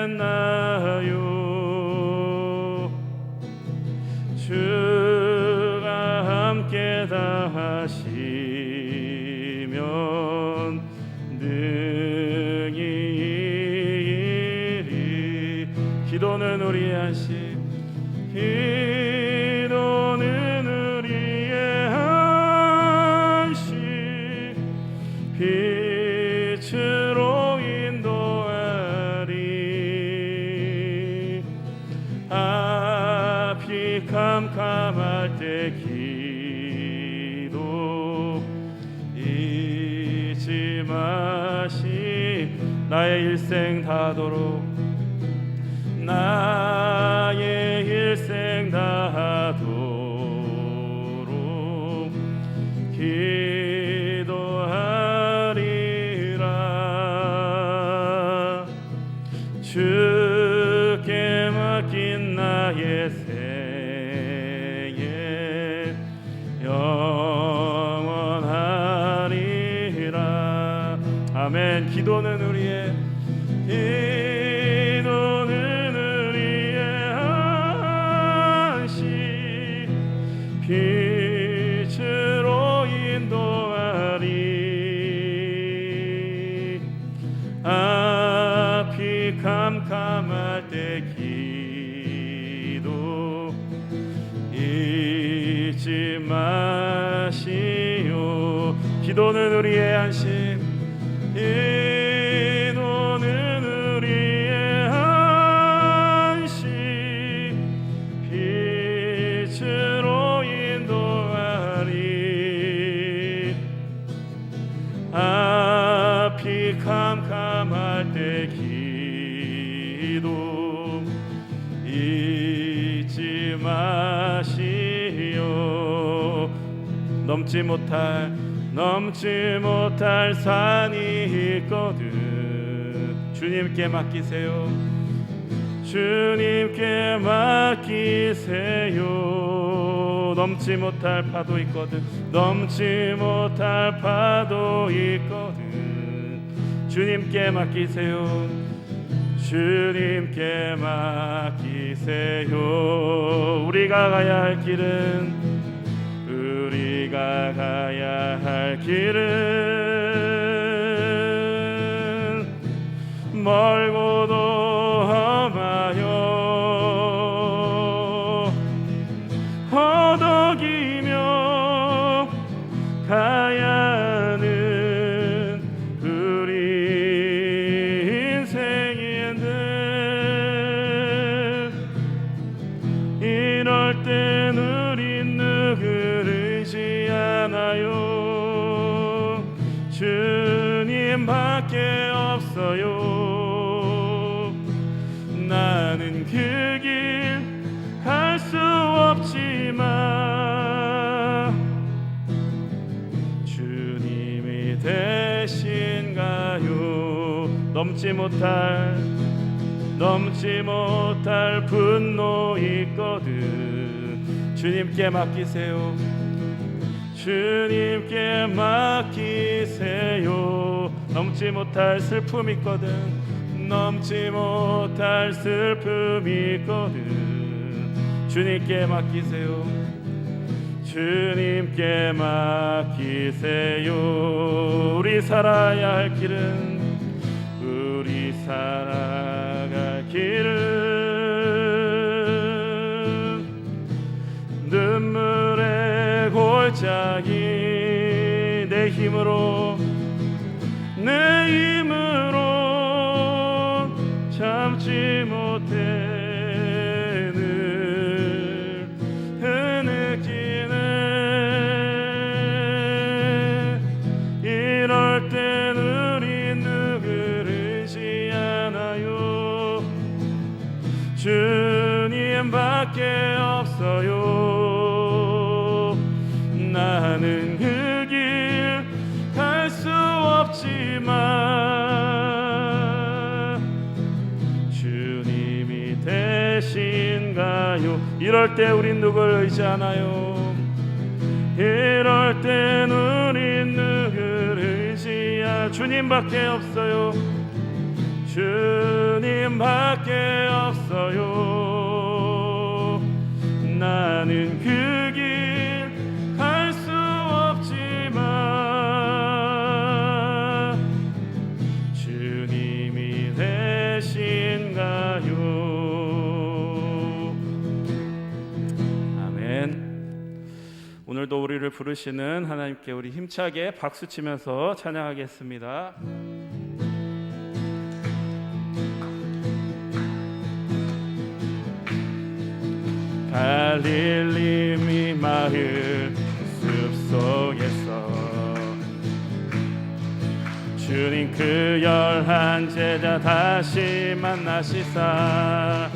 기도했나요? 주가 함께 다 하시면 능히 이리. 기도는 우리의 안식, 기도는 우리의 안식, 빛으로 인도하리. 앞이 캄캄할 때 기도 잊지 마시. 나의 일생 다하도록, 나의 일생 다하도록 기도하리라. 주께 맡긴 나의 생애 영원하리라. 아멘. 기도는 우리의 빛으로 인도하리. 앞이 캄캄할 때 기도 잊지 마시오. 기도는 우리의 안식, 기도는 우리의 안식, 빛으로 인도하리. 앞이 캄캄할 때 기도 잊지 마시오. 넘지 못할 산이 있거든 주님께 맡기세요. 주님께 맡기세요. 넘지 못할 파도 있거든, 넘지 못할 파도 있거든 주님께 맡기세요. 주님께 맡기세요. 우리가 가야 할 길은, 우리가 가야 할 길은 멀고도 험하여 허덕이며 가야 하는 우리 인생인데, 이럴 땐 우린 누구를 의지하나요? 주님밖에 없어요. 나는 그 길 갈 수 없지만 주님이 되신가요? 넘지 못할 분노 있거든 주님께 맡기세요. 주님께 맡기세요. 넘지 못할 슬픔 있거든, 넘지 못할 슬픔 있거든 주님께 맡기세요. 주님께 맡기세요. 우리 살아야 할 길은, 우리 살아갈 길은 눈물의 골짜기, 내 힘으로 참지 못해 늘 흐느끼네. 이럴 땐 우리 누구를 의지하나요? 주님밖에 없어요. 나는 그 길 갈 수 없지만 주님이 되신가요? 이럴 때 우린 누굴 의지하나요? 이럴 땐 우린 누구를 의지하? 주님밖에 없어요. 주님밖에 없어요. 나는 그 길 갈 수 없지만 주님이 되신가요? 아멘. 오늘도 우리를 부르시는 하나님께 우리 힘차게 박수치면서 찬양하겠습니다. 갈릴리 마을 숲속에서 주님 그 11 제자 다시 만나시사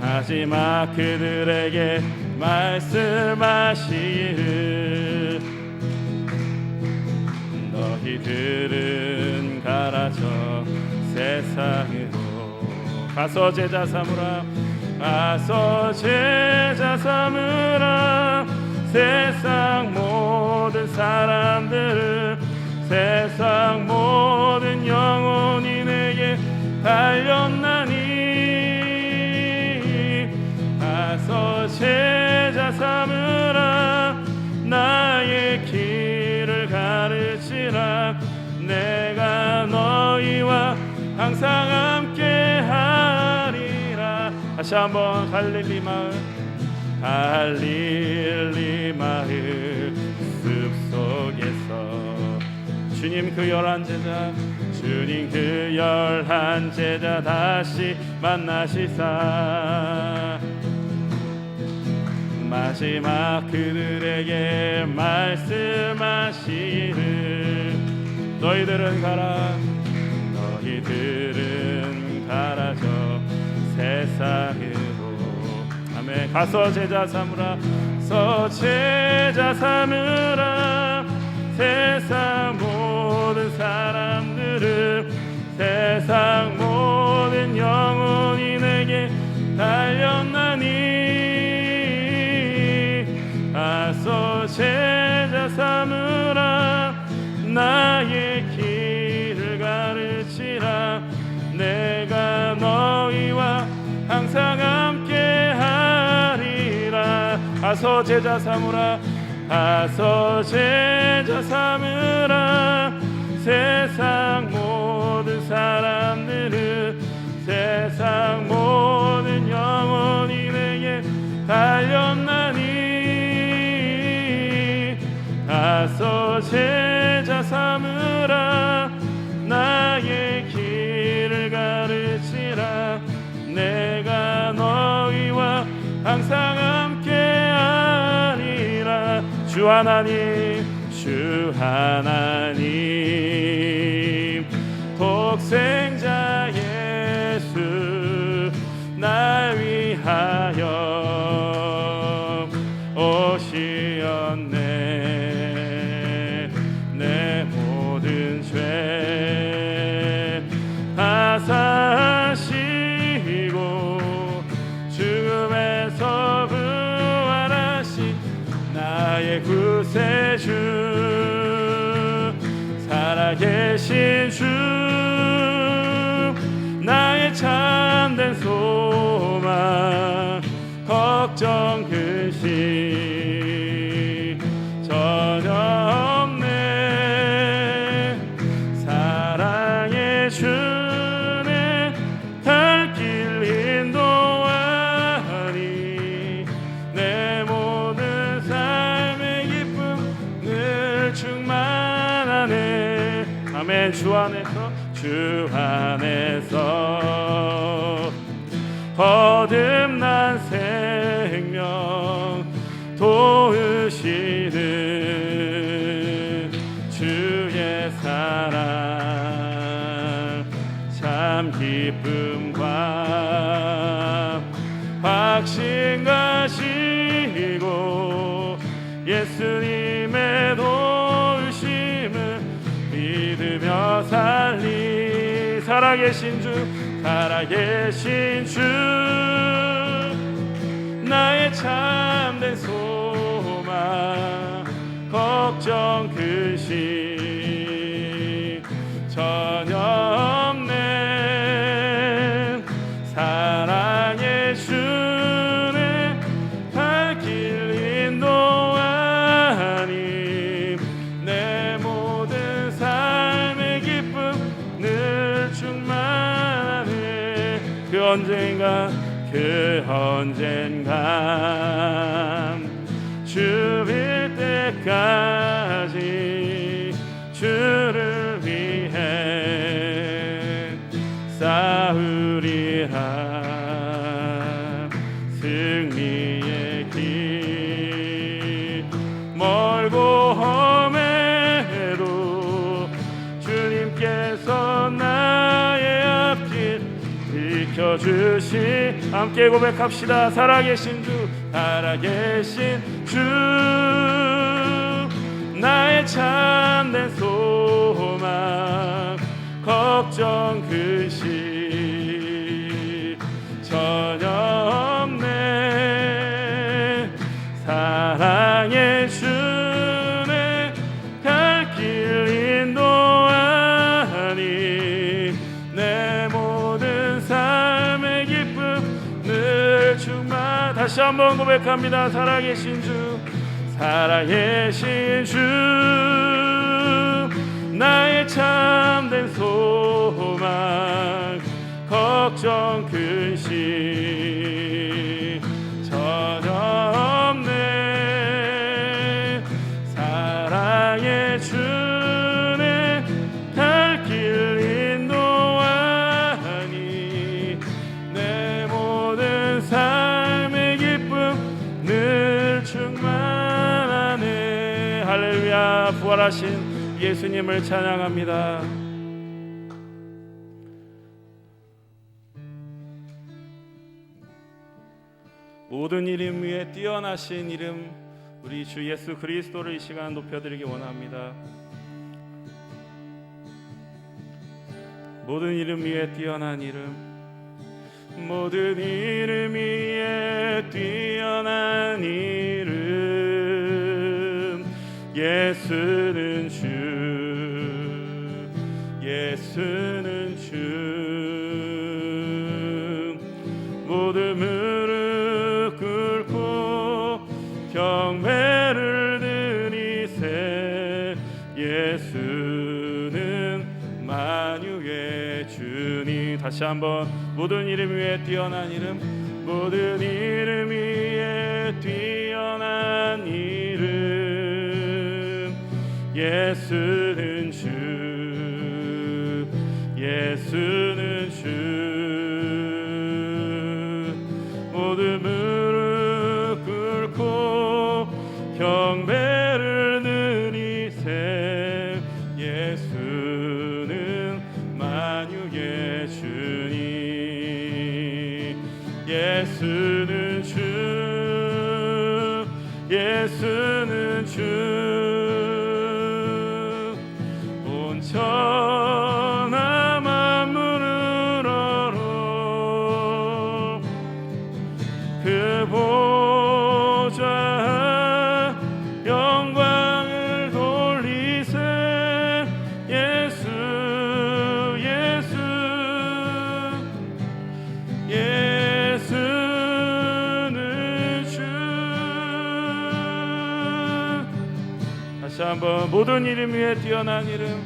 마지막 그들에게 말씀하시길 너희들은 가라 저 세상으로 가서 제자 삼으라 가서 제자 삼으라 세상 모든 사람들을 세상 모든 영혼이 내게 달렸나니 가서 제자 삼으라 나의 길을 가르치라 내가 너희와 항상 함께 하리라. 다시 한번 갈릴리 마을 숲속에서 주님 그 11 제자 주님 그 11 제자 다시 만나시사 마지막 그들에게 말씀하시를 너희들은 가라 저 세상으로 아멘. 가서 제자 삼으라 세상 모든 사람들을 세상 모든 영혼이 내게 달렸나니 가서 제자 삼으라 나의 길을 가르치라 내가 너희와 항상 함께 하리라. 가서 제자 삼으라 세상 모든 사람들을 세상 모든 영혼이 내게 달렸나니 가서 제자 삼으라 나의 길을 가르치라 내가 너희와 항상 함께 하리라. 주 하나님 독생자 예수 날 위하여 오시었네 내 모든 죄 다 사시고 죽음에서 부활하신 나의 구세주 살아계신 주 나의 참된 소망 걱정 근심 전혀 없네 사랑의 주네 갈 길 인도하리 내 모든 삶의 기쁨 늘 충만하네. 아멘. 주 안에서 거듭난 생명 도우시는 주의 사랑 참 기쁨과 확신 가시고 예수님의 도우심을 믿으며 살리 살아계신 주 나의 참된 소망 걱정 근심 전혀 언젠가 주일 때까지 주를 위해 싸우리라. 승리의 길 멀고 험해도 주님께서 나의 앞길 비켜주시. 함께 고백합시다. 살아계신 주, 살아계신 주, 나의 참된 소망, 걱정 근심 전혀 없네. 사랑의 주네 갈 길 인도하니 내 모든 삶의 기쁨 늘 충만. 다시 한번 고백합니다. 살아계신 주, 살아계신 주, 나의 참된 소망, 걱정 근심 전혀 없네. 사랑의 주네 갈 길 인도하니 내 모든 삶의 기쁨 늘 충만하네. 할렐루야. 부활하신 예수님을 찬양합니다. 모든 이름 위에 뛰어나신 이름, 우리 주 예수 그리스도를 이 시간 높여드리기 원합니다. 모든 이름 위에 뛰어난 이름, 모든 이름 위에 뛰어난 이름, 예수는 주, 예수는 주. 모든 무릎 꿇고 경배를 드리세. 예수는 만유의 주님. 다시 한번. 모든 이름 위에 뛰어난 이름, 모든 이름 위에 뛰어난 이름, 예수는 주, 예수는 주. 모든 무릎 꿇고 경배를 드리세. 예수는 만유의 주님. 예수는 주, 예수는 주. 온 천하 만물을 얼어 그 보좌 영광을 돌리세. 예수, 예수, 예수는 주. 다시 한번. 모든 이름 위에 뛰어난 이름,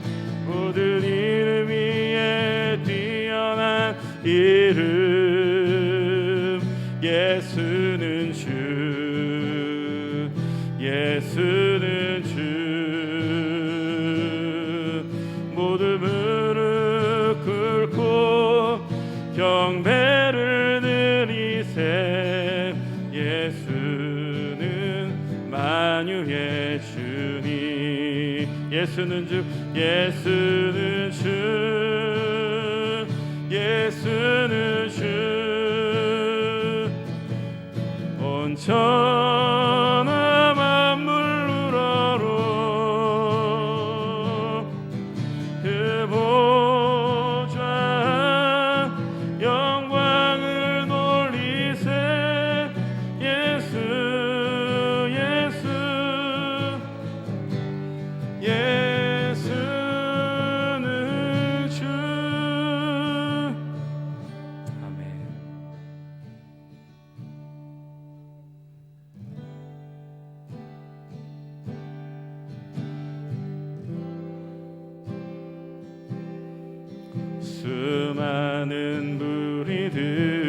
모든 이름 위에 뛰어난 이름, 예수는 주, 예수는 주. 모든 무릎 꿇고 경배를 드리세. 예수는 만유의 주님. 예수는 주, 예수는 주, 예수는 주. 온 천하 만물을 얼어 그 보좌 영광을 돌리세. 예수, 예수, 예수는 주. 아멘. 수많은 무리들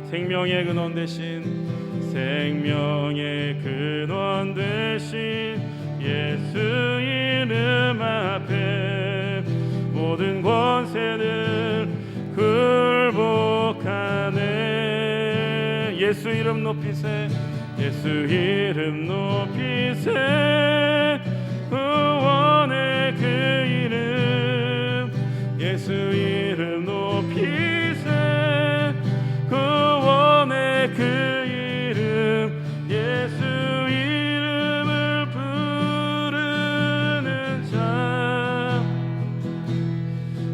생명의 근원 되신 생명의 근원 되신 예수 이름 앞에 모든 권세를 굴복하네. 예수 이름 높이세. 예수 이름 높이세. 구원의 그 이름 예수 이름 높이세. 구원의 그 이름 예수 이름을 부르는 자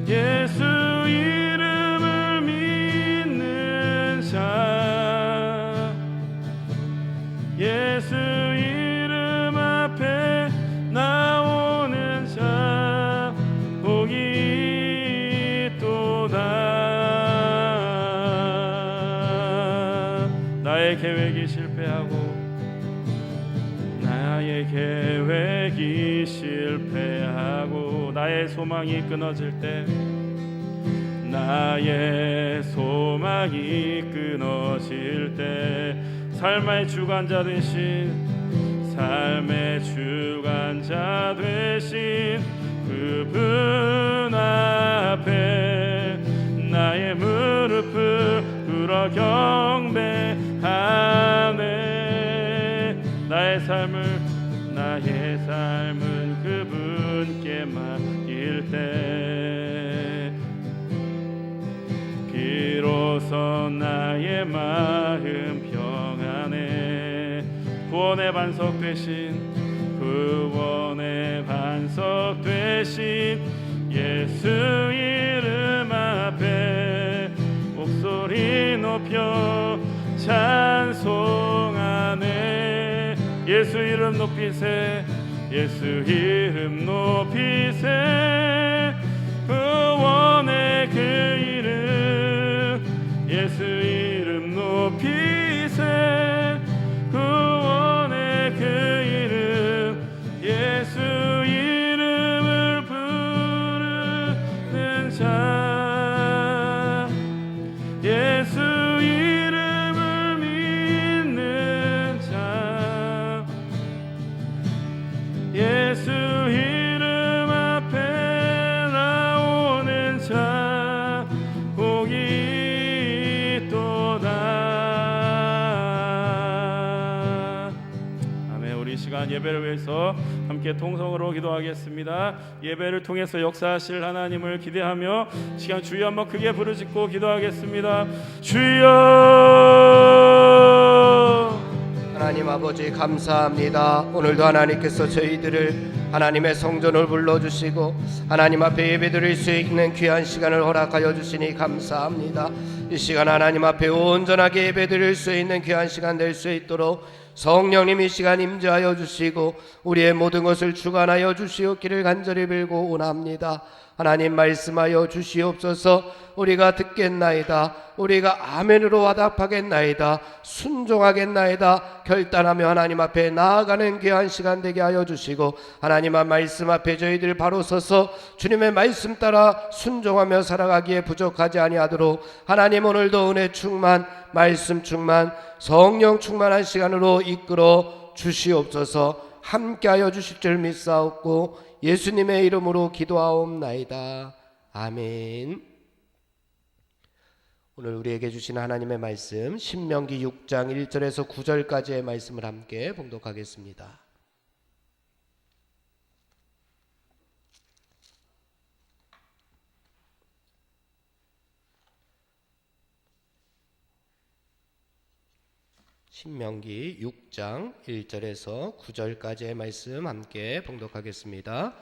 예수 이름을 믿는 자 예수 이름 앞에 나오는 자 복이 있도다. 나의 계획이 실패하고 나의 계획이 실패하고 나의 소망이 끊어질 때 나의 소망이 끊어질 때 삶의 주관자 되신 삶의 주관자 되신 그분 앞에 나의 무릎을 꿇어 경배하네. 나의 삶은 그분께 맡길 때 비로소 나의 마음 평안해. 구원의 반석 되신 구원의 반석 되신 예수 이름 앞에 목소리 높여 찬송하네. 예수 이름 높이세. 예수 이름 높이세. 구원의 그 이름 예수 이름 높이세. 구원의 그 이름 예수 이름을 부르는 자 예수 이름을 믿는 자 예수 이름 앞에 나오는 자 복이 있도다. 아멘. 우리 이 시간 예배를 위해서 함께 통성으로 기도하겠습니다. 예배를 통해서 역사하실 하나님을 기대하며 시간 주여 한번 크게 부르짖고 기도하겠습니다. 주여. 하나님 아버지 감사합니다. 오늘도 하나님께서 저희들을 하나님의 성전을 불러주시고 하나님 앞에 예배드릴 수 있는 귀한 시간을 허락하여 주시니 감사합니다. 이 시간 하나님 앞에 온전하게 예배드릴 수 있는 귀한 시간 될 수 있도록 성령님 이 시간 임재하여 주시고 우리의 모든 것을 주관하여 주시옵기를 간절히 빌고 원합니다. 하나님 말씀하여 주시옵소서. 우리가 듣겠나이다. 우리가 아멘으로 와답하겠나이다. 순종하겠나이다. 결단하며 하나님 앞에 나아가는 귀한 시간 되게 하여 주시고 하나님의 말씀 앞에 저희들 바로 서서 주님의 말씀 따라 순종하며 살아가기에 부족하지 아니하도록 하나님 오늘도 은혜 충만 말씀 충만 성령 충만한 시간으로 이끌어 주시옵소서. 함께하여 주실 줄 믿사옵고 예수님의 이름으로 기도하옵나이다. 아멘. 오늘 우리에게 주신 하나님의 말씀 신명기 6장 1절에서 9절까지의 말씀을 함께 봉독하겠습니다. 신명기 6장 1절에서 9절까지의 말씀 함께 봉독하겠습니다.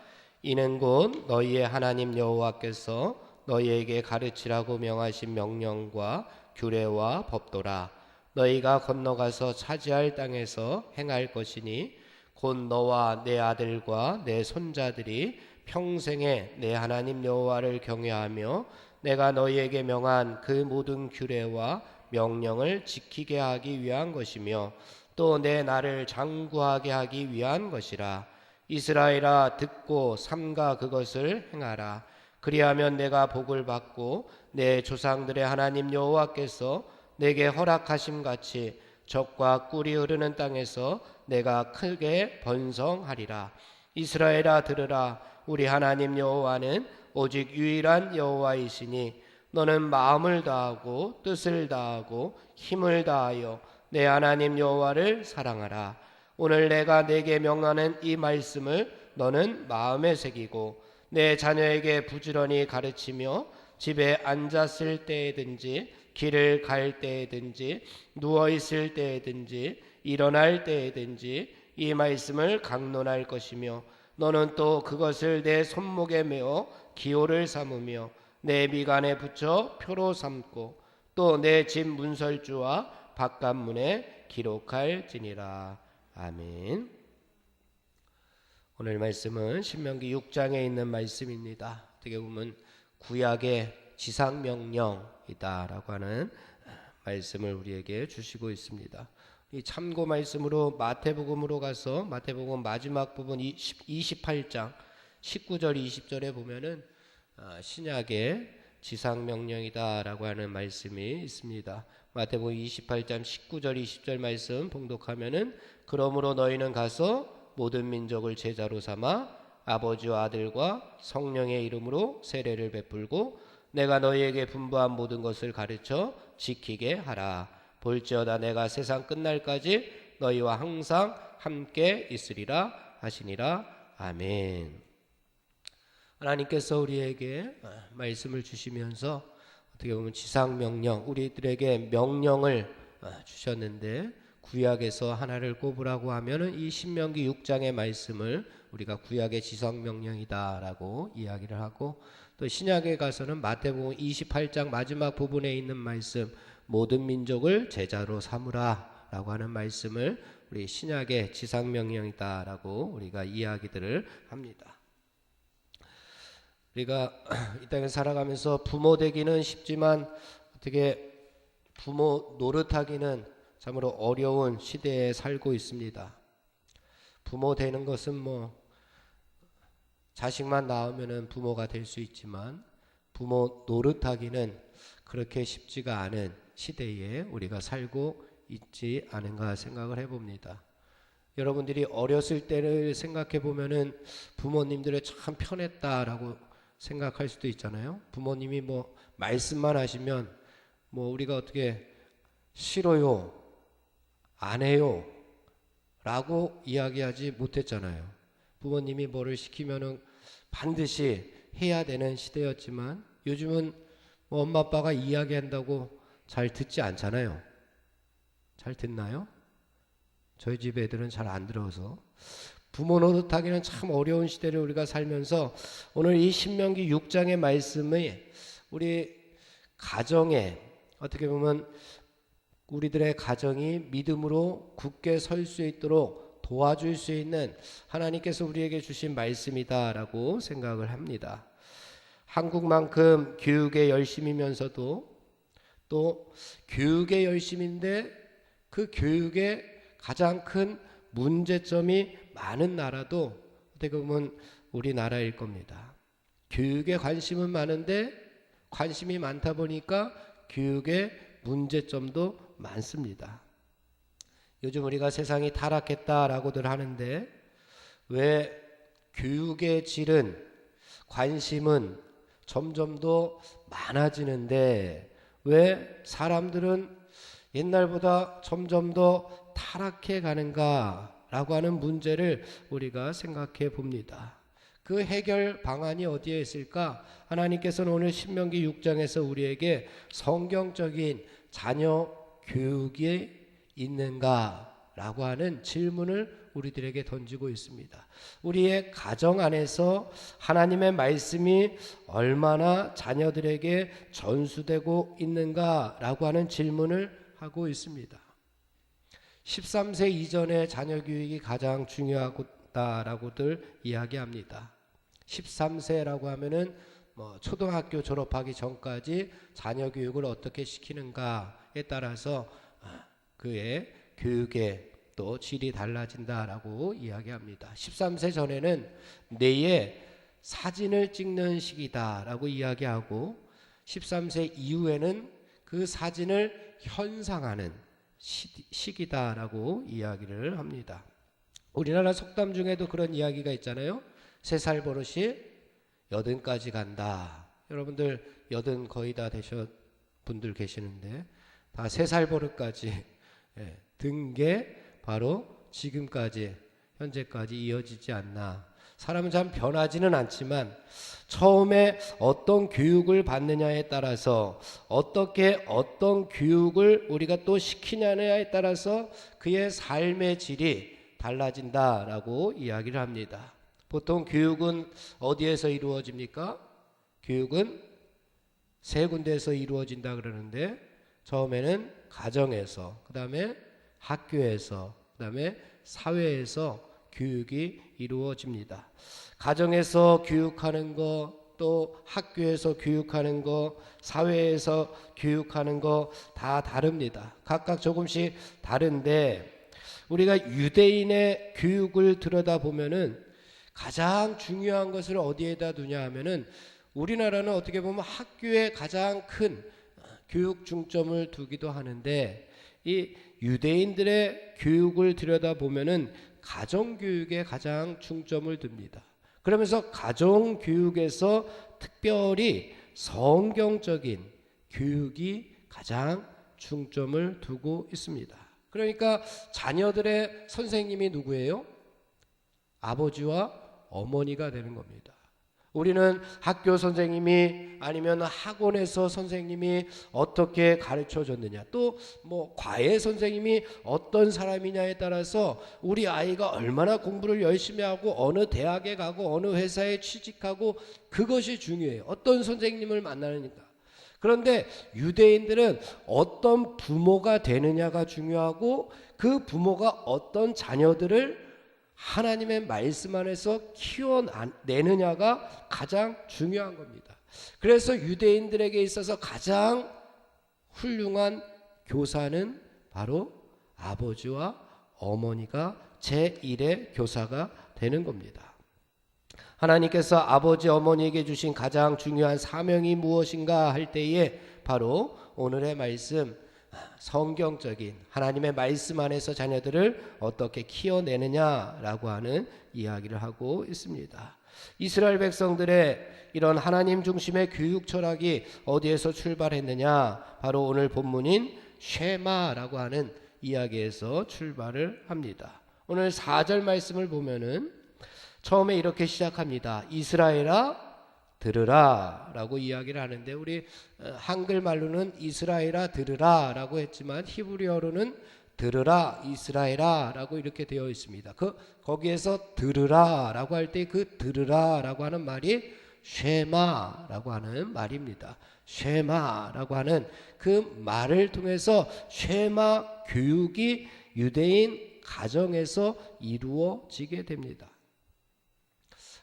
이는 곧 너희의 하나님 여호와께서 너희에게 가르치라고 명하신 명령과 규례와 법도라. 너희가 건너가서 차지할 땅에서 행할 것이니 곧 너와 내 아들과 내 손자들이 평생에 내 하나님 여호와를 경외하며 내가 너희에게 명한 그 모든 규례와 명령을 지키게 하기 위한 것이며 또 내 나를 장구하게 하기 위한 것이라. 이스라엘아 듣고 삼가 그것을 행하라. 그리하면 내가 복을 받고 내 조상들의 하나님 여호와께서 내게 허락하심 같이 젖과 꿀이 흐르는 땅에서 내가 크게 번성하리라. 이스라엘아 들으라. 우리 하나님 여호와는 오직 유일한 여호와이시니 너는 마음을 다하고 뜻을 다하고 힘을 다하여 내 하나님 여호와를 사랑하라. 오늘 내가 내게 명하는 이 말씀을 너는 마음에 새기고 내 자녀에게 부지런히 가르치며 집에 앉았을 때에든지 길을 갈 때에든지 누워 있을 때에든지 일어날 때에든지 이 말씀을 강론할 것이며 너는 또 그것을 내 손목에 메어 기호를 삼으며 내 미간에 붙여 표로 삼고 또 내 집 문설주와 바깥문에 기록할지니라. 아멘. 오늘 말씀은 신명기 6장에 있는 말씀입니다. 어떻게 보면 구약의 지상명령이다라고 하는 말씀을 우리에게 주시고 있습니다. 이 참고 말씀으로 마태복음으로 가서 마태복음 마지막 부분 28장 19절 20절에 보면은 신약의 지상명령이다라고 하는 말씀이 있습니다. 마태복음 28장 19절 20절 말씀 봉독하면은 그러므로 너희는 가서 모든 민족을 제자로 삼아 아버지와 아들과 성령의 이름으로 세례를 베풀고 내가 너희에게 분부한 모든 것을 가르쳐 지키게 하라. 볼지어다 내가 세상 끝날까지 너희와 항상 함께 있으리라 하시니라. 아멘. 하나님께서 우리에게 말씀을 주시면서 어떻게 보면 지상명령, 우리들에게 명령을 주셨는데 구약에서 하나를 꼽으라고 하면은 이 신명기 6장의 말씀을 우리가 구약의 지상명령이다라고 이야기를 하고, 또 신약에 가서는 마태복음 28장 마지막 부분에 있는 말씀 모든 민족을 제자로 삼으라 라고 하는 말씀을 우리 신약의 지상명령이다라고 우리가 이야기들을 합니다. 우리가 이 땅에 살아가면서 부모 되기는 쉽지만 어떻게 부모 노릇하기는 참으로 어려운 시대에 살고 있습니다. 부모 되는 것은 자식만 낳으면 부모가 될 수 있지만 부모 노릇하기는 그렇게 쉽지가 않은 시대에 우리가 살고 있지 않은가 생각을 해봅니다. 여러분들이 어렸을 때를 생각해 보면은 부모님들이 참 편했다라고 생각할 수도 있잖아요. 부모님이 말씀만 하시면 우리가 어떻게 싫어요, 안 해요 라고 이야기하지 못했잖아요. 부모님이 뭐를 시키면은 반드시 해야 되는 시대였지만 요즘은 엄마 아빠가 이야기한다고 잘 듣지 않잖아요. 잘 듣나요? 저희 집 애들은 잘 안 들어서 부모 노릇하기는 참 어려운 시대를 우리가 살면서 오늘 이 신명기 6장의 말씀이 우리 가정에 어떻게 보면 우리들의 가정이 믿음으로 굳게 설 수 있도록 도와줄 수 있는 하나님께서 우리에게 주신 말씀이다라고 생각을 합니다. 한국만큼 교육에 열심이면서도 또 교육에 열심인데 그 교육에 가장 큰 문제점이 많은 나라도 어떻게 보면 우리나라일 겁니다. 교육에 관심은 많은데 관심이 많다 보니까 교육에 문제점도 많습니다. 요즘 우리가 세상이 타락했다라고들 하는데 왜 교육의 질은 관심은 점점 더 많아지는데 왜 사람들은 옛날보다 점점 더 타락해 가는가라고 하는 문제를 우리가 생각해 봅니다. 그 해결 방안이 어디에 있을까? 하나님께서는 오늘 신명기 6장에서 우리에게 성경적인 자녀 교육이 있는가라고 하는 질문을 우리들에게 던지고 있습니다. 우리의 가정 안에서 하나님의 말씀이 얼마나 자녀들에게 전수되고 있는가라고 하는 질문을 하고 있습니다. 13세 이전의 자녀 교육이 가장 중요하다라고들 이야기합니다. 13세라고 하면은 초등학교 졸업하기 전까지 자녀 교육을 어떻게 시키는가에 따라서 그의 교육의 또 질이 달라진다라고 이야기합니다. 13세 전에는 뇌에 사진을 찍는 시기다라고 이야기하고 13세 이후에는 그 그 사진을 현상하는 시기다라고 이야기를 합니다. 우리나라 속담 중에도 그런 이야기가 있잖아요. 3살 버릇이 80까지 간다. 여러분들 80 거의 다 되셨 분들 계시는데 다 3살 버릇까지 든 게 바로 지금까지 현재까지 이어지지 않나. 사람은 참 변하지는 않지만 처음에 어떤 교육을 받느냐에 따라서 어떤 교육을 우리가 또 시키냐에 따라서 그의 삶의 질이 달라진다라고 이야기를 합니다. 보통 교육은 어디에서 이루어집니까? 교육은 3군데에서 이루어진다 그러는데 처음에는 가정에서, 그 다음에 학교에서, 그 다음에 사회에서 교육이 이루어집니다. 가정에서 교육하는 거, 또 학교에서 교육하는 거, 사회에서 교육하는 거 다 다릅니다. 각각 조금씩 다른데 우리가 유대인의 교육을 들여다보면은 가장 중요한 것을 어디에다 두냐 하면은 우리나라는 어떻게 보면 학교에 가장 큰 교육 중점을 두기도 하는데 이 유대인들의 교육을 들여다보면은 가정교육에 가장 중점을 둡니다. 그러면서 가정교육에서 특별히 성경적인 교육이 가장 중점을 두고 있습니다. 그러니까 자녀들의 선생님이 누구예요? 아버지와 어머니가 되는 겁니다. 우리는 학교 선생님이 아니면 학원에서 선생님이 어떻게 가르쳐 줬느냐, 또 뭐 과외 선생님이 어떤 사람이냐에 따라서 우리 아이가 얼마나 공부를 열심히 하고 어느 대학에 가고 어느 회사에 취직하고 그것이 중요해요. 어떤 선생님을 만나느니까. 그런데 유대인들은 어떤 부모가 되느냐가 중요하고 그 부모가 어떤 자녀들을 하나님의 말씀 안에서 키워내느냐가 가장 중요한 겁니다. 그래서 유대인들에게 있어서 가장 훌륭한 교사는 바로 아버지와 어머니가 제1의 교사가 되는 겁니다. 하나님께서 아버지 어머니에게 주신 가장 중요한 사명이 무엇인가 할 때에 바로 오늘의 말씀, 성경적인 하나님의 말씀 안에서 자녀들을 어떻게 키워내느냐라고 하는 이야기를 하고 있습니다. 이스라엘 백성들의 이런 하나님 중심의 교육 철학이 어디에서 출발했느냐? 바로 오늘 본문인 쉐마라고 하는 이야기에서 출발을 합니다. 오늘 4절 말씀을 보면은 처음에 이렇게 시작합니다. 이스라엘아 들으라 라고 이야기를 하는데 우리 한글말로는 이스라엘아 들으라 라고 했지만 히브리어로는 들으라 이스라엘아 라고 이렇게 되어 있습니다. 거기에서 들으라 라고 할 때 그 들으라 라고 하는 말이 쉐마 라고 하는 말입니다. 쉐마 라고 하는 그 말을 통해서 쉐마 교육이 유대인 가정에서 이루어지게 됩니다.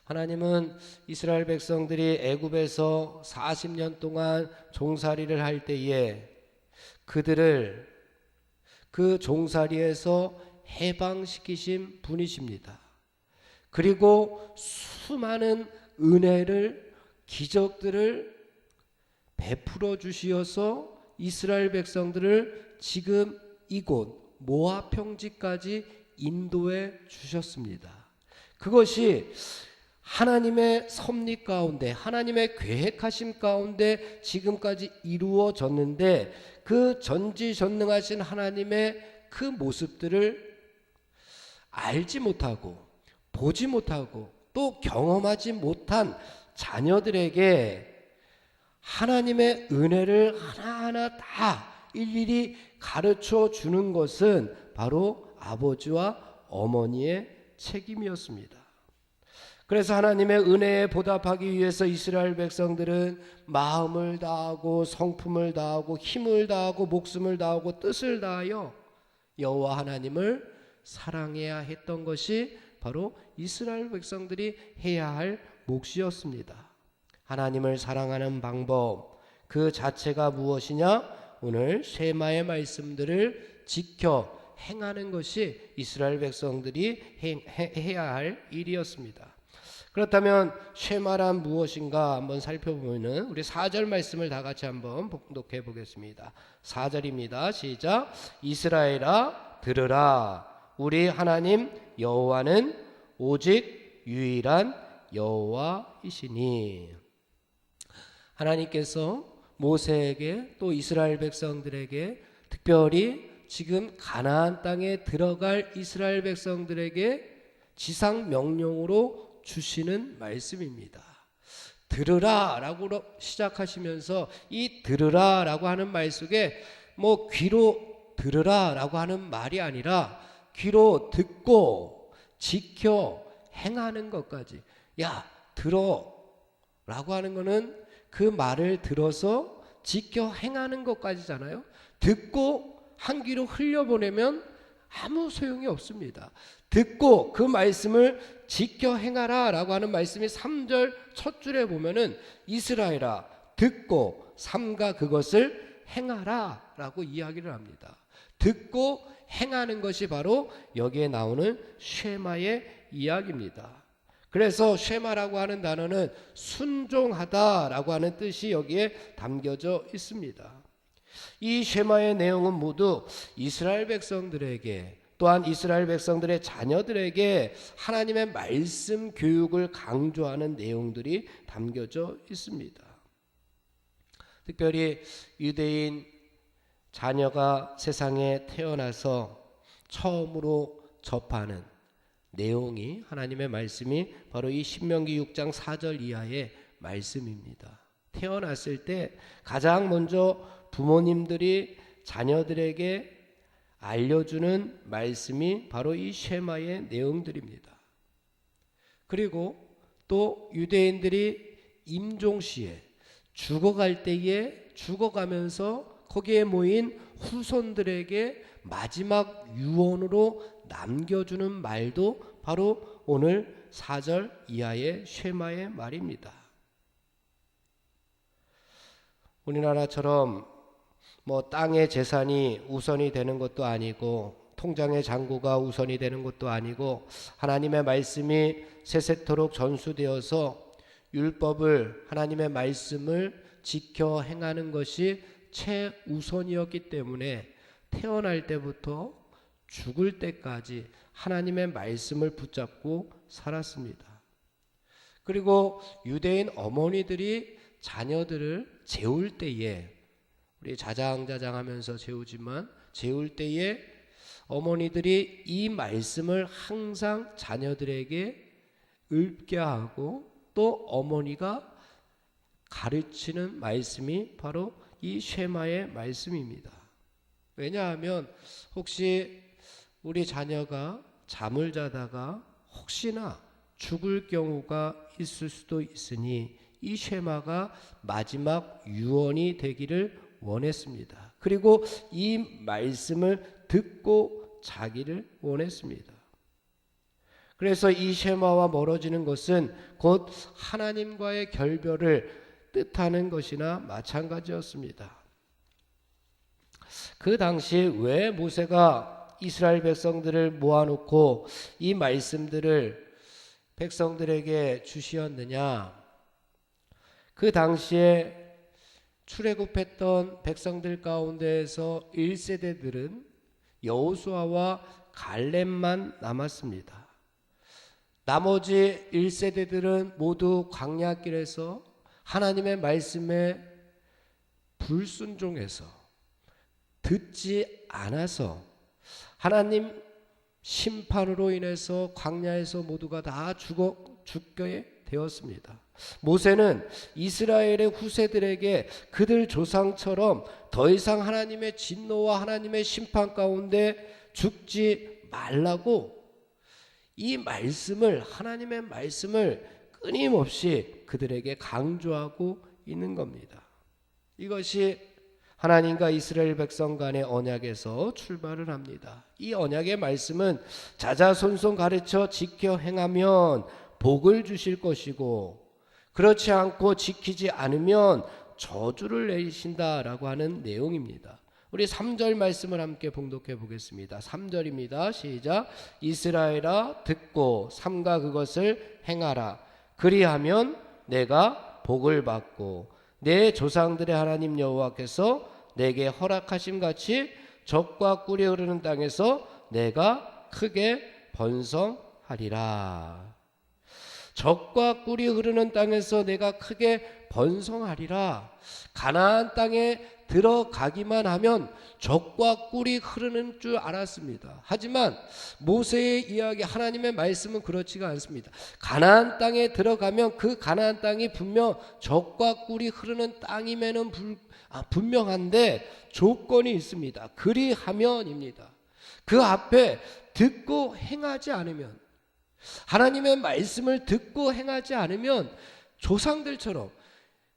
하나님은 이스라엘 백성들이 애굽에서 40년 동안 종살이를 할 때에 그들을 그 종살이에서 해방시키신 분이십니다. 그리고 수많은 은혜를 기적들을 베풀어 주시어서 이스라엘 백성들을 지금 이곳 모압 평지까지 인도해 주셨습니다. 그것이 하나님의 섭리 가운데 하나님의 계획하심 가운데 지금까지 이루어졌는데 그 전지전능하신 하나님의 그 모습들을 알지 못하고 보지 못하고 또 경험하지 못한 자녀들에게 하나님의 은혜를 하나하나 다 일일이 가르쳐 주는 것은 바로 아버지와 어머니의 책임이었습니다. 그래서 하나님의 은혜에 보답하기 위해서 이스라엘 백성들은 마음을 다하고 성품을 다하고 힘을 다하고 목숨을 다하고 뜻을 다하여 여호와 하나님을 사랑해야 했던 것이 바로 이스라엘 백성들이 해야 할 몫이었습니다. 하나님을 사랑하는 방법 그 자체가 무엇이냐? 오늘 쉐마의 말씀들을 지켜 행하는 것이 이스라엘 백성들이 해야 할 일이었습니다. 그렇다면 쉐마란 무엇인가 한번 살펴보면은 우리 4절 말씀을 다 같이 한번 봉독해 보겠습니다. 4절입니다. 시작. 이스라엘아 들으라. 우리 하나님 여호와는 오직 유일한 여호와이시니. 하나님께서 모세에게 또 이스라엘 백성들에게 특별히 지금 가나안 땅에 들어갈 이스라엘 백성들에게 지상 명령으로 주시는 말씀입니다. 들으라 라고 시작하시면서 이 들으라 라고 하는 말 속에 뭐 귀로 들으라 라고 하는 말이 아니라 귀로 듣고 지켜 행하는 것까지. 야 들어 라고 하는 거는 그 말을 들어서 지켜 행하는 것까지잖아요. 듣고 한 귀로 흘려보내면 아무 소용이 없습니다. 듣고 그 말씀을 지켜 행하라 라고 하는 말씀이 3절 첫 줄에 보면은 이스라엘아 듣고 삼가 그것을 행하라 라고 이야기를 합니다. 듣고 행하는 것이 바로 여기에 나오는 쉐마의 이야기입니다. 그래서 쉐마라고 하는 단어는 순종하다라고 하는 뜻이 여기에 담겨져 있습니다. 이 쉐마의 내용은 모두 이스라엘 백성들에게 또한 이스라엘 백성들의 자녀들에게 하나님의 말씀 교육을 강조하는 내용들이 담겨져 있습니다. 특별히 유대인 자녀가 세상에 태어나서 처음으로 접하는 내용이 하나님의 말씀이 바로 이 신명기 6장 4절 이하의 말씀입니다. 태어났을 때 가장 먼저 부모님들이 자녀들에게 알려주는 말씀이 바로 이 쉐마의 내용들입니다. 그리고 또 유대인들이 임종시에 죽어갈 때에 죽어가면서 거기에 모인 후손들에게 마지막 유언으로 남겨주는 말도 바로 오늘 4절 이하의 쉐마의 말입니다. 우리나라처럼 뭐 땅의 재산이 우선이 되는 것도 아니고 통장의 잔고가 우선이 되는 것도 아니고 하나님의 말씀이 세세토록 전수되어서 율법을 하나님의 말씀을 지켜 행하는 것이 최우선이었기 때문에 태어날 때부터 죽을 때까지 하나님의 말씀을 붙잡고 살았습니다. 그리고 유대인 어머니들이 자녀들을 재울 때에 우리 자장자장하면서 재우지만 재울 때에 어머니들이 이 말씀을 항상 자녀들에게 읊게 하고 또 어머니가 가르치는 말씀이 바로 이 쉐마의 말씀입니다. 왜냐하면 혹시 우리 자녀가 잠을 자다가 혹시나 죽을 경우가 있을 수도 있으니 이 쉐마가 마지막 유언이 되기를 원했습니다. 그리고 이 말씀을 듣고 자기를 원했습니다. 그래서 이 쉐마와 멀어지는 것은 곧 하나님과의 결별을 뜻하는 것이나 마찬가지였습니다. 그 당시 왜 모세가 이스라엘 백성들을 모아놓고 이 말씀들을 백성들에게 주시었느냐? 그 당시에 출애굽했던 백성들 가운데에서 1세대들은 여호수아와 갈렙만 남았습니다. 나머지 1세대들은 모두 광야길에서 하나님의 말씀에 불순종해서 듣지 않아서 하나님 심판으로 인해서 광야에서 모두가 다 죽게 되었습니다. 모세는 이스라엘의 후세들에게 그들 조상처럼 더 이상 하나님의 진노와 하나님의 심판 가운데 죽지 말라고 이 말씀을 하나님의 말씀을 끊임없이 그들에게 강조하고 있는 겁니다. 이것이 하나님과 이스라엘 백성 간의 언약에서 출발을 합니다. 이 언약의 말씀은 자자손손 가르쳐 지켜 행하면 복을 주실 것이고 그렇지 않고 지키지 않으면 저주를 내리신다라고 하는 내용입니다. 우리 3절 말씀을 함께 봉독해 보겠습니다. 3절입니다. 시작. 이스라엘아 듣고 삼가 그것을 행하라. 그리하면 내가 복을 받고 내 조상들의 하나님 여호와께서 내게 허락하심 같이 젖과 꿀이 흐르는 땅에서 내가 크게 번성하리라. 젖과 꿀이 흐르는 땅에서 내가 크게 번성하리라. 가나안 땅에 들어가기만 하면 젖과 꿀이 흐르는 줄 알았습니다. 하지만 모세의 이야기, 하나님의 말씀은 그렇지가 않습니다. 가나안 땅에 들어가면 그 가나안 땅이 분명 젖과 꿀이 흐르는 땅임에는 분명한데 조건이 있습니다. 그리하면입니다. 그 앞에 듣고 행하지 않으면, 하나님의 말씀을 듣고 행하지 않으면 조상들처럼,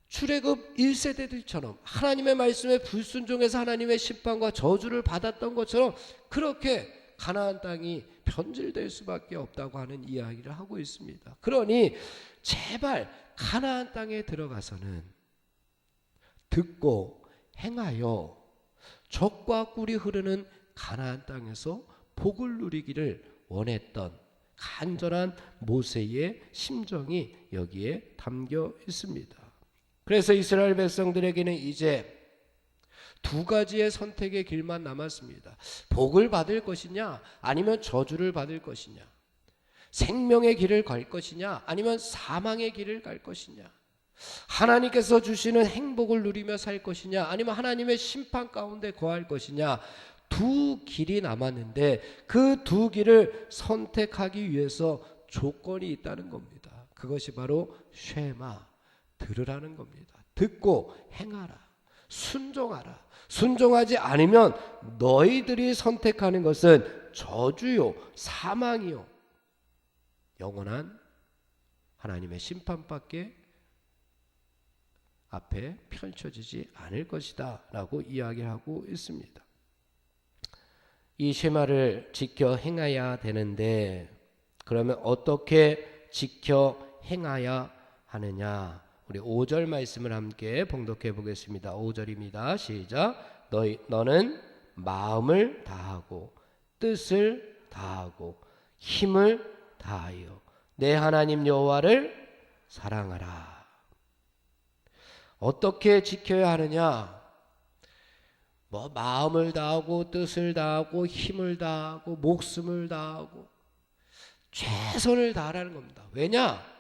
출애굽 1세대들처럼 하나님의 말씀에 불순종해서 하나님의 심판과 저주를 받았던 것처럼 그렇게 가나안 땅이 변질될 수밖에 없다고 하는 이야기를 하고 있습니다. 그러니 제발 가나안 땅에 들어가서는 듣고 행하여 젖과 꿀이 흐르는 가나안 땅에서 복을 누리기를 원했던 간절한 모세의 심정이 여기에 담겨 있습니다. 그래서 이스라엘 백성들에게는 이제 두 가지의 선택의 길만 남았습니다. 복을 받을 것이냐 아니면 저주를 받을 것이냐, 생명의 길을 갈 것이냐 아니면 사망의 길을 갈 것이냐, 하나님께서 주시는 행복을 누리며 살 것이냐 아니면 하나님의 심판 가운데 거할 것이냐, 두 길이 남았는데 그 두 길을 선택하기 위해서 조건이 있다는 겁니다. 그것이 바로 쉐마, 들으라는 겁니다. 듣고 행하라, 순종하라. 순종하지 않으면 너희들이 선택하는 것은 저주요, 사망이요, 영원한 하나님의 심판밖에 앞에 펼쳐지지 않을 것이다 라고 이야기하고 있습니다. 이 쉐마를 지켜 행해야 되는데 그러면 어떻게 지켜 행해야 하느냐, 우리 5절 말씀을 함께 봉독해 보겠습니다. 5절입니다. 시작. 너는 마음을 다하고 뜻을 다하고 힘을 다하여 내 하나님 여호와를 사랑하라. 어떻게 지켜야 하느냐? 마음을 다하고 뜻을 다하고 힘을 다하고 목숨을 다하고 최선을 다하라는 겁니다. 왜냐?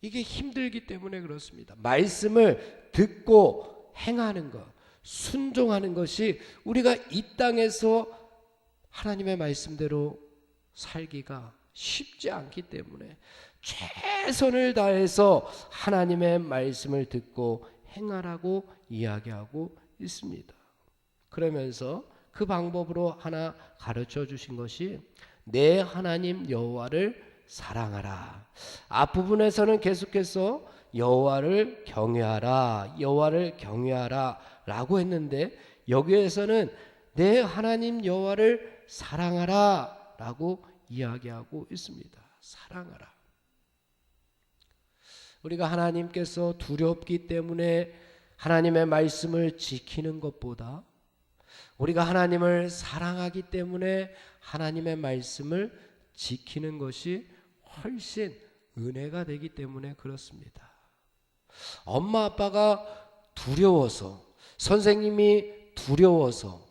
이게 힘들기 때문에 그렇습니다. 말씀을 듣고 행하는 것, 순종하는 것이 우리가 이 땅에서 하나님의 말씀대로 살기가 쉽지 않기 때문에 최선을 다해서 하나님의 말씀을 듣고 행하라고 이야기하고 있습니다. 그러면서 그 방법으로 하나 가르쳐 주신 것이 내 하나님 여호와를 사랑하라. 앞부분에서는 계속해서 여호와를 경외하라, 여호와를 경외하라 라고 했는데 여기에서는 내 하나님 여호와를 사랑하라 라고 이야기하고 있습니다. 사랑하라. 우리가 하나님께서 두렵기 때문에 하나님의 말씀을 지키는 것보다 우리가 하나님을 사랑하기 때문에 하나님의 말씀을 지키는 것이 훨씬 은혜가 되기 때문에 그렇습니다. 엄마 아빠가 두려워서, 선생님이 두려워서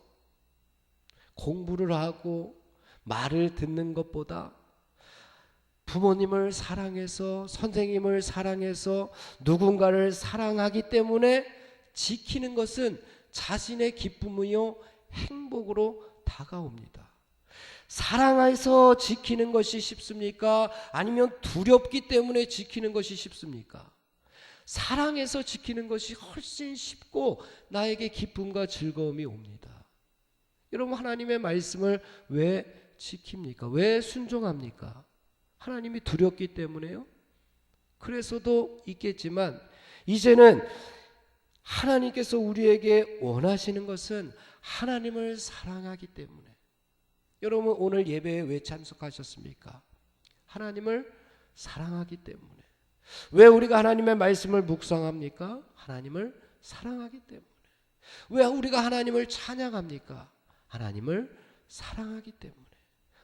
공부를 하고 말을 듣는 것보다 부모님을 사랑해서, 선생님을 사랑해서, 누군가를 사랑하기 때문에 지키는 것은 자신의 기쁨이요 행복으로 다가옵니다. 사랑해서 지키는 것이 쉽습니까? 아니면 두렵기 때문에 지키는 것이 쉽습니까? 사랑해서 지키는 것이 훨씬 쉽고 나에게 기쁨과 즐거움이 옵니다. 여러분, 하나님의 말씀을 왜 지킵니까? 왜 순종합니까? 하나님이 두렵기 때문에요? 그래서도 있겠지만 이제는 하나님께서 우리에게 원하시는 것은 하나님을 사랑하기 때문에. 여러분, 오늘 예배에 왜 참석하셨습니까? 하나님을 사랑하기 때문에. 왜 우리가 하나님의 말씀을 묵상합니까? 하나님을 사랑하기 때문에. 왜 우리가 하나님을 찬양합니까? 하나님을 사랑하기 때문에.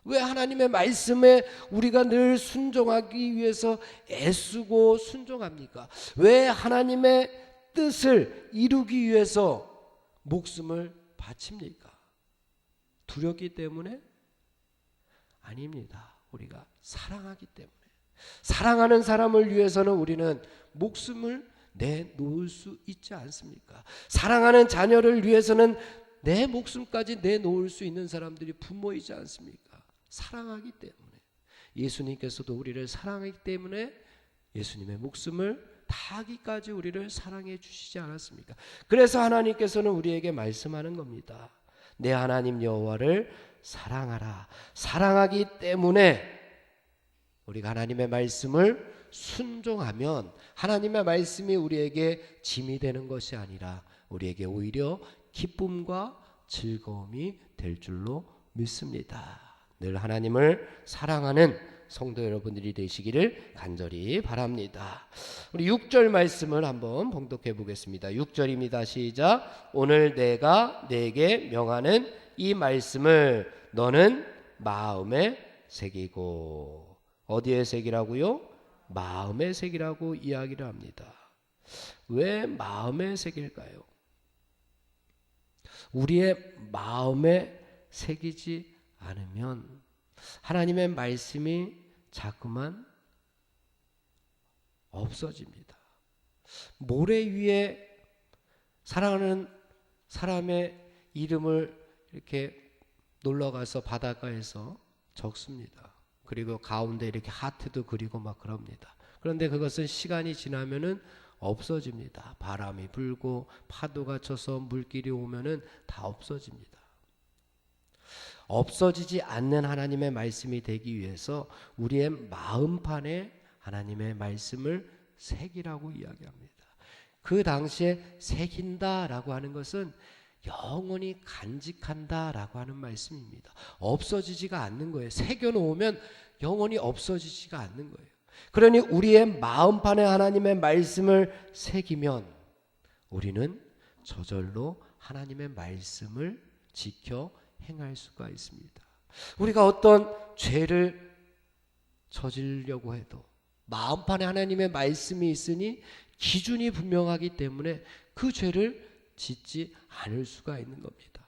왜 하나님의 말씀에 우리가 늘 순종하기 위해서 애쓰고 순종합니까? 왜 하나님의 뜻을 이루기 위해서 목숨을 바칩니까? 두렵기 때문에? 아닙니다. 우리가 사랑하기 때문에. 사랑하는 사람을 위해서는 우리는 목숨을 내놓을 수 있지 않습니까? 사랑하는 자녀를 위해서는 내 목숨까지 내놓을 수 있는 사람들이 부모이지 않습니까? 사랑하기 때문에. 예수님께서도 우리를 사랑하기 때문에 예수님의 목숨을 다하기까지 우리를 사랑해 주시지 않았습니까? 그래서 하나님께서는 우리에게 말씀하는 겁니다. 내 하나님 여호와를 사랑하라. 사랑하기 때문에 우리가 하나님의 말씀을 순종하면 하나님의 말씀이 우리에게 짐이 되는 것이 아니라 우리에게 오히려 기쁨과 즐거움이 될 줄로 믿습니다. 늘 하나님을 사랑하는 성도 여러분들이 되시기를 간절히 바랍니다. 우리 6절 말씀을 한번 봉독해 보겠습니다. 6절입니다. 시작. 오늘 내가 내게 명하는 이 말씀을 너는 마음에 새기고. 어디에 새기라고요? 마음에 새기라고 이야기를 합니다. 왜 마음에 새길까요? 우리의 마음에 새기지 않으면 하나님의 말씀이 자꾸만 없어집니다. 모래 위에 사랑하는 사람의 이름을 이렇게 놀러가서 바닷가에서 적습니다. 그리고 가운데 이렇게 하트도 그리고 막 그럽니다. 그런데 그것은 시간이 지나면은 없어집니다. 바람이 불고 파도가 쳐서 물길이 오면은 다 없어집니다. 없어지지 않는 하나님의 말씀이 되기 위해서 우리의 마음판에 하나님의 말씀을 새기라고 이야기합니다. 그 당시에 새긴다라고 하는 것은 영원히 간직한다라고 하는 말씀입니다. 없어지지가 않는 거예요. 새겨놓으면 영원히 없어지지가 않는 거예요. 그러니 우리의 마음판에 하나님의 말씀을 새기면 우리는 저절로 하나님의 말씀을 지켜 행할 수가 있습니다. 우리가 어떤 죄를 저지르려고 해도 마음판에 하나님의 말씀이 있으니 기준이 분명하기 때문에 그 죄를 짓지 않을 수가 있는 겁니다.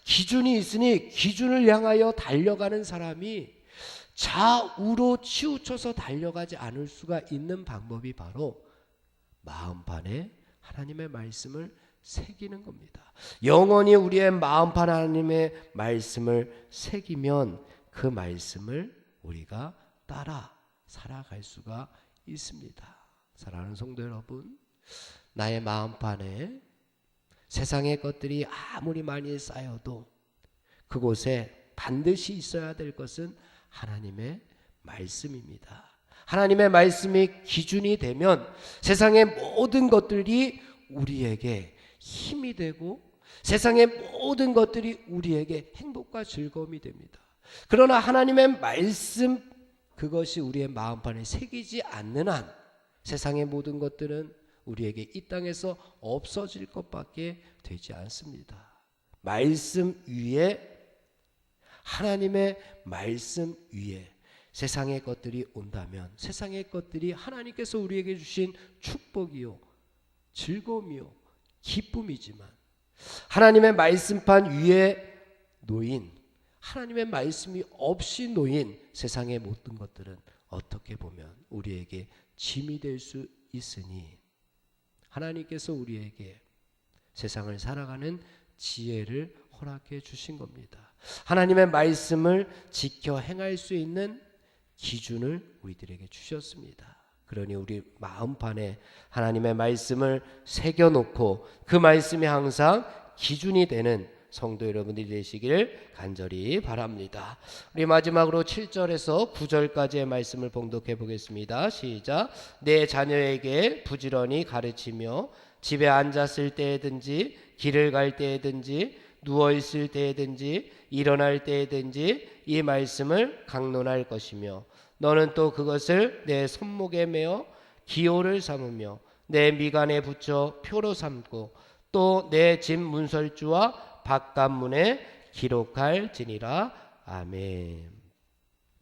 기준이 있으니 기준을 향하여 달려가는 사람이 좌우로 치우쳐서 달려가지 않을 수가 있는 방법이 바로 마음판에 하나님의 말씀을 새기는 겁니다. 영원히 우리의 마음판 하나님의 말씀을 새기면 그 말씀을 우리가 따라 살아갈 수가 있습니다. 사랑하는 성도 여러분, 나의 마음판에 세상의 것들이 아무리 많이 쌓여도 그곳에 반드시 있어야 될 것은 하나님의 말씀입니다. 하나님의 말씀이 기준이 되면 세상의 모든 것들이 우리에게 힘이 되고 세상의 모든 것들이 우리에게 행복과 즐거움이 됩니다. 그러나 하나님의 말씀 그것이 우리의 마음판에 새기지 않는 한 세상의 모든 것들은 우리에게 이 땅에서 없어질 것밖에 되지 않습니다. 말씀 위에 하나님의 말씀 위에 세상의 것들이 온다면 세상의 것들이 하나님께서 우리에게 주신 축복이요 즐거움이요 기쁨이지만 하나님의 말씀판 위에 놓인 하나님의 말씀이 없이 놓인 세상의 모든 것들은 어떻게 보면 우리에게 짐이 될 수 있으니 하나님께서 우리에게 세상을 살아가는 지혜를 허락해 주신 겁니다. 하나님의 말씀을 지켜 행할 수 있는 기준을 우리들에게 주셨습니다. 그러니 우리 마음판에 하나님의 말씀을 새겨놓고 그 말씀이 항상 기준이 되는 성도 여러분들이 되시기를 간절히 바랍니다. 우리 마지막으로 7절에서 9절까지의 말씀을 봉독해 보겠습니다. 시작. 내 자녀에게 부지런히 가르치며 집에 앉았을 때든지 길을 갈 때든지 누워 있을 때든지 일어날 때든지 이 말씀을 강론할 것이며 너는 또 그것을 내 손목에 메어 기호를 삼으며 내 미간에 붙여 표로 삼고 또 내 집 문설주와 바깥문에 기록할지니라. 아멘.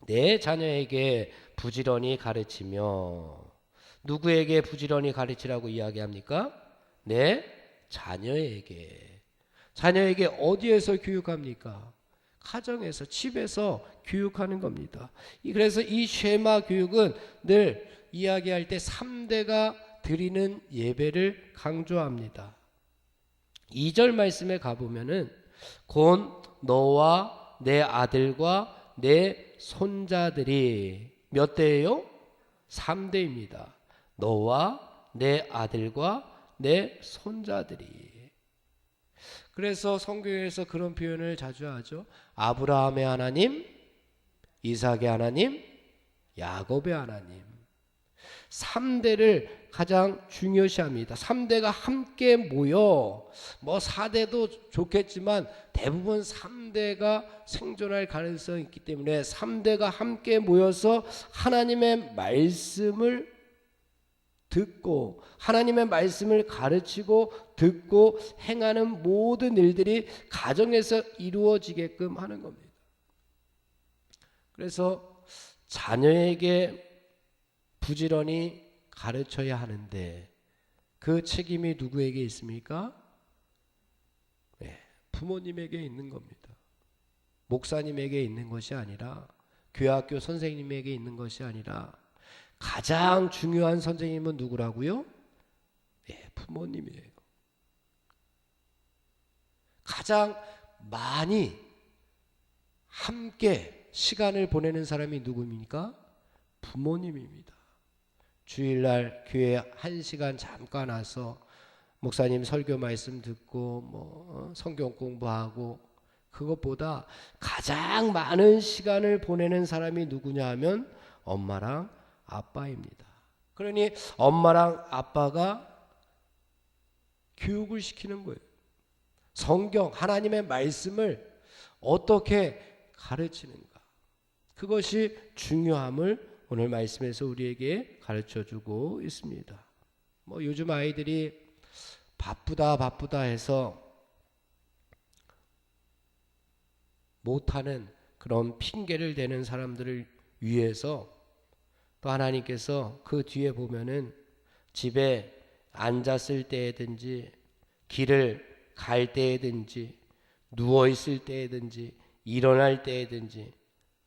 내 자녀에게 부지런히 가르치며. 누구에게 부지런히 가르치라고 이야기합니까? 내 자녀에게. 자녀에게 어디에서 교육합니까? 가정에서, 집에서 교육하는 겁니다. 그래서 이 쉐마 교육은 늘 이야기할 때 3대가 드리는 예배를 강조합니다. 2절 말씀에 가보면은 곧 너와 내 아들과 내 손자들이 몇 대예요? 3대입니다. 너와 내 아들과 내 손자들이. 그래서 성경에서 그런 표현을 자주 하죠. 아브라함의 하나님, 이삭의 하나님, 야곱의 하나님. 3대를 가장 중요시합니다. 3대가 함께 모여, 뭐 4대도 좋겠지만 대부분 3대가 생존할 가능성이 있기 때문에 3대가 함께 모여서 하나님의 말씀을 듣고 하나님의 말씀을 가르치고 듣고 행하는 모든 일들이 가정에서 이루어지게끔 하는 겁니다. 그래서 자녀에게 부지런히 가르쳐야 하는데 그 책임이 누구에게 있습니까? 네, 부모님에게 있는 겁니다. 목사님에게 있는 것이 아니라, 교회학교 선생님에게 있는 것이 아니라, 가장 중요한 선생님은 누구라고요? 네, 부모님이에요. 가장 많이 함께 시간을 보내는 사람이 누구입니까? 부모님입니다. 주일날 교회 1시간 잠깐 와서 목사님 설교 말씀 듣고 성경 공부하고, 그것보다 가장 많은 시간을 보내는 사람이 누구냐 하면 엄마랑 아빠입니다. 그러니 엄마랑 아빠가 교육을 시키는 거예요. 성경, 하나님의 말씀을 어떻게 가르치는가, 그것이 중요함을 오늘 말씀에서 우리에게 가르쳐주고 있습니다. 요즘 아이들이 바쁘다 해서 못하는 그런 핑계를 대는 사람들을 위해서 또 하나님께서 그 뒤에 보면은 집에 앉았을 때든지 길을 갈 때든지 누워있을 때든지 일어날 때든지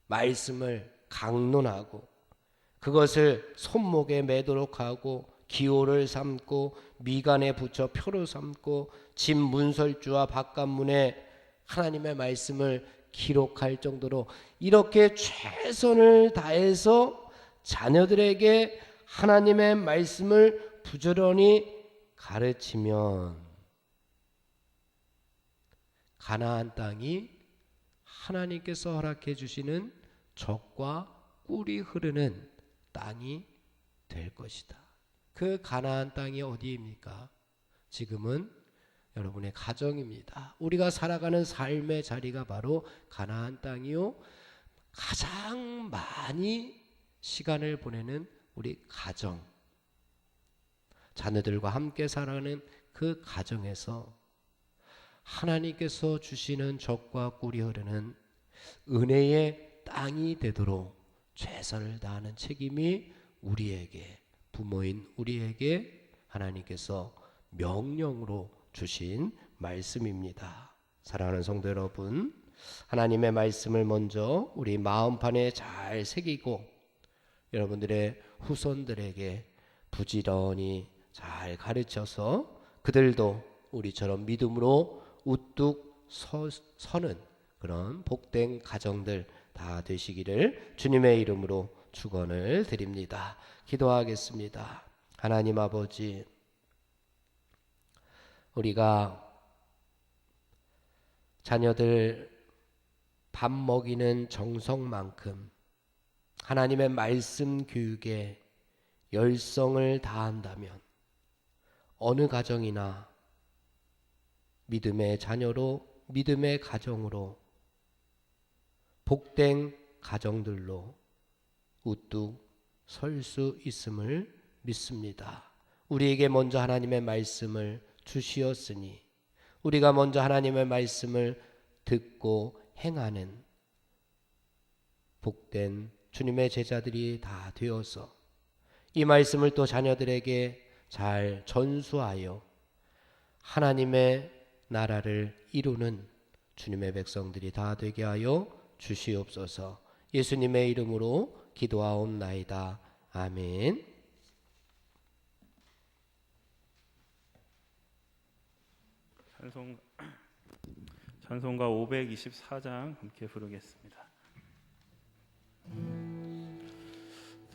말씀을 강론하고 그것을 손목에 매도록 하고 기호를 삼고 미간에 붙여 표로 삼고 집 문설주와 바깥문에 하나님의 말씀을 기록할 정도로 이렇게 최선을 다해서 자녀들에게 하나님의 말씀을 부지런히 가르치면 가나안 땅이 하나님께서 허락해 주시는 젖과 꿀이 흐르는 땅이 될 것이다. 그 가나안 땅이 어디입니까? 지금은 여러분의 가정입니다. 우리가 살아가는 삶의 자리가 바로 가나안 땅이요, 가장 많이 시간을 보내는 우리 가정, 자녀들과 함께 살아가는 그 가정에서 하나님께서 주시는 젖과 꿀이 흐르는 은혜의 땅이 되도록 최선을 다하는 책임이 우리에게, 부모인 우리에게 하나님께서 명령으로 주신 말씀입니다. 사랑하는 성도 여러분, 하나님의 말씀을 먼저 우리 마음판에 잘 새기고 여러분들의 후손들에게 부지런히 잘 가르쳐서 그들도 우리처럼 믿음으로 우뚝 서는 그런 복된 가정들 다 되시기를 주님의 이름으로 축원을 드립니다. 기도하겠습니다. 하나님 아버지, 우리가 자녀들 밥 먹이는 정성만큼 하나님의 말씀 교육에 열성을 다한다면 어느 가정이나 믿음의 자녀로, 믿음의 가정으로, 복된 가정들로 우뚝 설 수 있음을 믿습니다. 우리에게 먼저 하나님의 말씀을 주시었으니 우리가 먼저 하나님의 말씀을 듣고 행하는 복된 주님의 제자들이 다 되어서 이 말씀을 또 자녀들에게 잘 전수하여 하나님의 나라를 이루는 주님의 백성들이 다 되게 하여 주시옵소서. 예수님의 이름으로 기도하옵나이다. 아멘. 찬송가 524장 함께 부르겠습니다.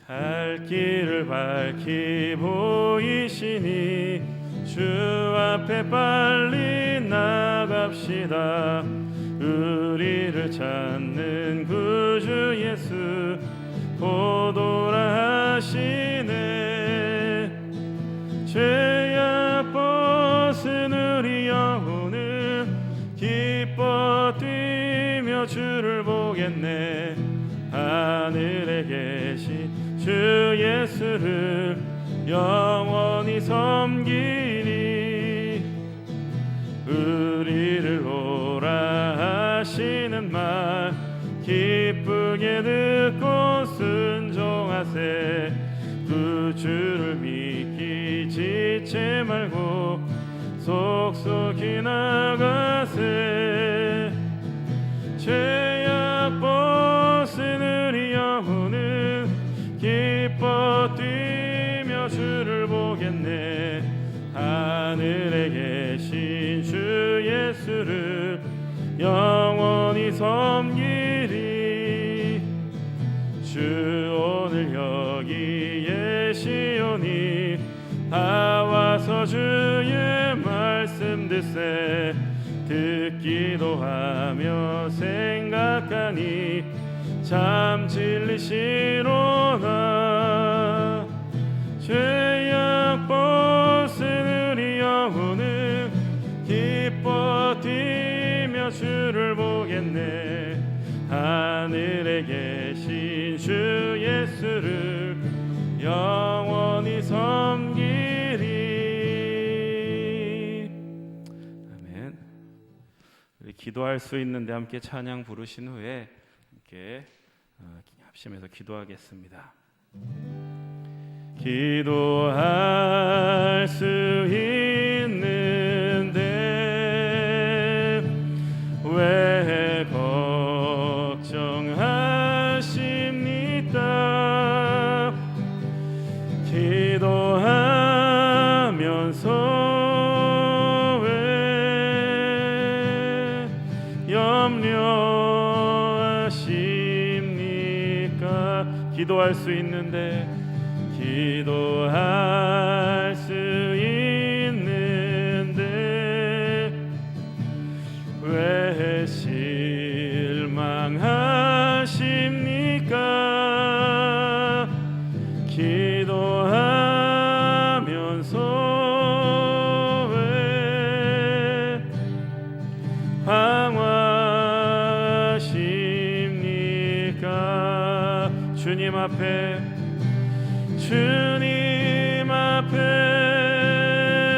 갈 길을 밝히 보이시니 주 앞에 빨리 나갑시다. 우리를 찾는 구주 예수 보도라 하시네. 죄악 벗은 우리 영혼은 기뻐 뛰며 주를 보겠네. 하늘에 계신 주 예수를 영원히 섬기리. 우리를 오라 하시는 말 기쁘게 듣고 순종하세. 그 주를 믿기 지체 말고 속속히 나가세. 죄악 벗은 우리 영혼은 기뻐 뛰며 주를 보겠네. 하늘에 계신 주 예수를 영원히 섬기리. 주 오늘 여기 계시오니 다 와서 주의 말씀 듣세. 듣기도 하며 생각하니 참 진리시로다. 죄악 벗은 우리 영혼은 기뻐 뛰며 주를 보겠네. 하늘에 계신 주 예수를 영원히 섬기리. 아멘. 우리 기도할 수 있는데 함께 찬양 부르신 후에 함께 합심해서 기도하겠습니다. 기도할 수 있는데 왜 걱정하십니까? 기도하면서 왜 염려하십니까? 기도할 수 있는데 기도할 수 있는데 왜 실망하십니까? 기도하면서 왜 방황하십니까? 주님 앞에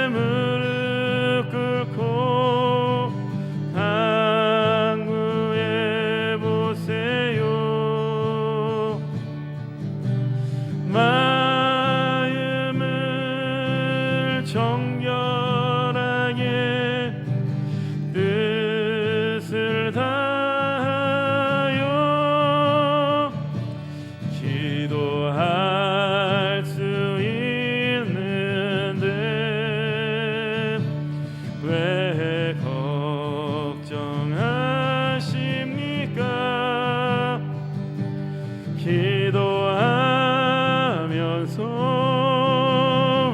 무릎 꿇고 간구해 보세요. 마음을 정결하게 뜻을 다하여 기도할 수 있는데 왜 걱정하십니까? 기도하면서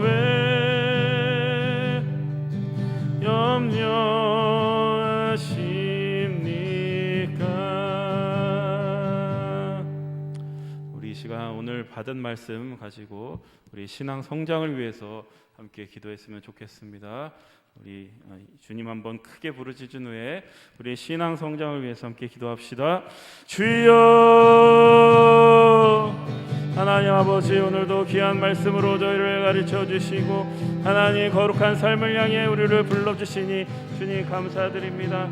왜 염려하십니까? 우리 시간 오늘 받은 말씀 가지고 우리 신앙 성장을 위해서 함께 기도했으면 좋겠습니다. 우리 주님 한번 크게 부르짖은 후에 우리 신앙 성장을 위해서 함께 기도합시다. 주여, 하나님 아버지, 오늘도 귀한 말씀으로 저희를 가르쳐 주시고 하나님 거룩한 삶을 향해 우리를 불러주시니 주님 감사드립니다.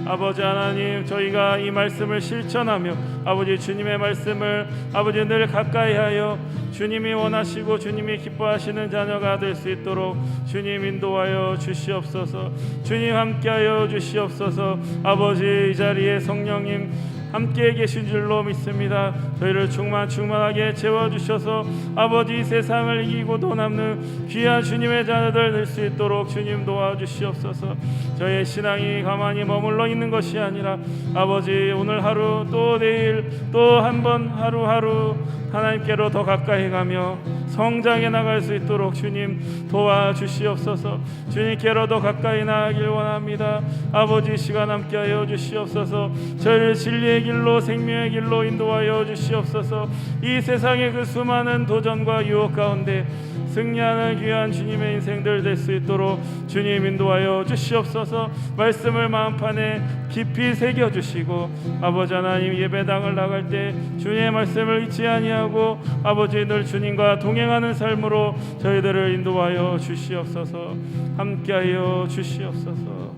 아버지 하나님, 저희가 이 말씀을 실천하며 아버지 주님의 말씀을 아버지 늘 가까이하여 주님이 원하시고 주님이 기뻐하시는 자녀가 될 수 있도록 주님 인도하여 주시옵소서. 주님 함께하여 주시옵소서. 아버지, 이 자리에 성령님 함께 계신 줄로 믿습니다. 저희를 충만하게 채워주셔서 아버지 세상을 이기고도 남는 귀한 주님의 자녀들 될 수 있도록 주님 도와주시옵소서. 저희의 신앙이 가만히 머물러 있는 것이 아니라 아버지 오늘 하루 또 내일 또 한 번 하루하루 하나님께로 더 가까이 가며 성장해 나갈 수 있도록 주님 도와주시옵소서. 주님께로 더 가까이 나가길 원합니다. 아버지 시간 함께하여 주시옵소서. 저희를 진리의 길로 생명의 길로 인도하여 주시옵소서. 이 세상의 그 수많은 도전과 유혹 가운데 승리하는 귀한 주님의 인생들 될 수 있도록 주님 인도하여 주시옵소서. 말씀을 마음판에 깊이 새겨주시고 아버지 하나님 예배당을 나갈 때 주님의 말씀을 잊지 아니하고 아버지 늘 주님과 동행하는 삶으로 저희들을 인도하여 주시옵소서. 함께하여 주시옵소서.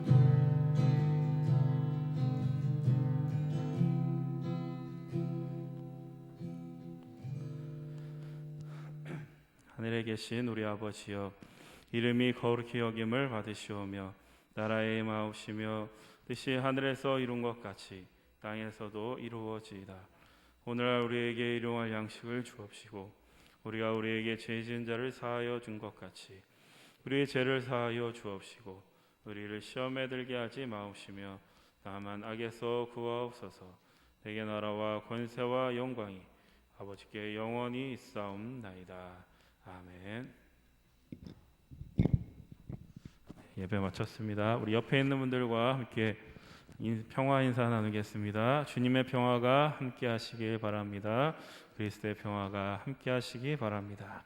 하늘에 계신 우리 아버지여, 이름이 거룩히 여김을 받으시오며 나라의 임하옵시며 뜻이 하늘에서 이룬 것 같이 땅에서도 이루어지이다. 오늘날 우리에게 일용할 양식을 주옵시고 우리가 우리에게 죄 지은 자를 사하여 준 것 같이 우리의 죄를 사하여 주옵시고 우리를 시험에 들게 하지 마옵시며 다만 악에서 구하옵소서. 내게 나라와 권세와 영광이 아버지께 영원히 있사옵나이다. 아멘. 예배 마쳤습니다. 우리 옆에 있는 분들과 함께 평화 인사 나누겠습니다. 주님의 평화가 함께 하시길 바랍니다. 그리스도의 평화가 함께 하시기 바랍니다.